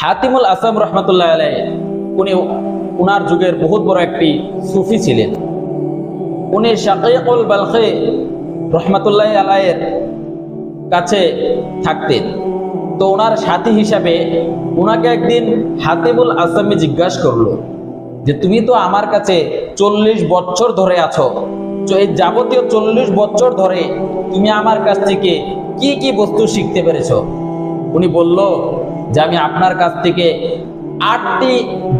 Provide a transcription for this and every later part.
হাতিমুল আসাম রহমতুল্লাহ আলাই উনি উনার যুগের বহুত বড় একটি সুফি ছিলেন। উনি শাকিউল বালখি রহমতুল্লাহ আলাইয়ের কাছে থাকতেন। তো ওনার সাথী হিসাবে ওনাকে একদিন হাতিমুল আসামি জিজ্ঞাসা করলো যে তুমি তো আমার কাছে 40 বছর ধরে আছো, তো এই যাবতীয় 40 বছর ধরে তুমি আমার কাছ থেকে কি কি বস্তু শিখতে পেরেছো? উনি বলল যে আমি আপনার কাছ থেকে 8টি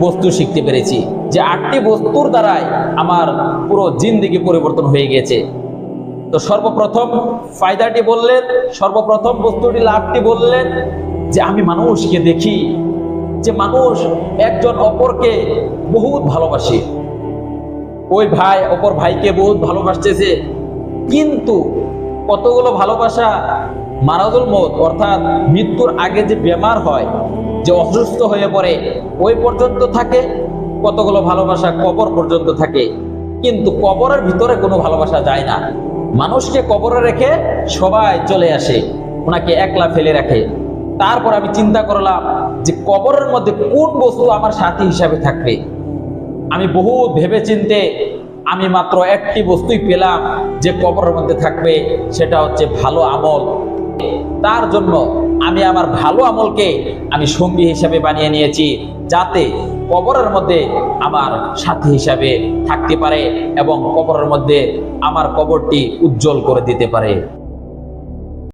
বস্তু শিখতে পেরেছি, যে 8টি বস্তুর দ্বারাই আমার পুরো জিন্দেগি পরিবর্তন হয়ে গেছে। তো সর্বপ্রথম ফায়দাটি বললেন, সর্বপ্রথম বস্তুটি লাভটি বললেন যে আমি মানুষকে দেখি যে মানুষ একজন অপরকে বহুত ভালোবাসে, ওই ভাই অপর ভাইকে বহুত ভালোবাসতেছে, কিন্তু কতগুলো ভালোবাসা মারাদুল মৌত অর্থাৎ মৃত্যুর আগে যে বেমার হয়, যে অসুস্থ হয়ে পড়ে ওই পর্যন্ত থাকে, কতগুলো ভালোবাসা কবর পর্যন্ত থাকে, কিন্তু কবরের ভিতরে কোনো ভালোবাসা যায় না। মানুষকে কবরে রেখে সবাই চলে আসে, ওনাকে একলা ফেলে রাখে। তারপর আমি চিন্তা করলাম যে কবরের মধ্যে কোন বস্তু আমার সাথী হিসাবে থাকবে। আমি বহু ভেবে চিন্তে আমি মাত্র একটি বস্তুই পেলাম যে কবরের মধ্যে থাকবে, সেটা হচ্ছে ভালো আমল। তার জন্য আমি আমার ভালো আমলকে আমি সঙ্গী হিসাবে বানিয়ে নিয়েছি, যাতে কবরের মধ্যে আমার সাথী হিসাবে থাকতে পারে এবং কবরের মধ্যে আমার কবরটি উজ্জ্বল করে দিতে পারে।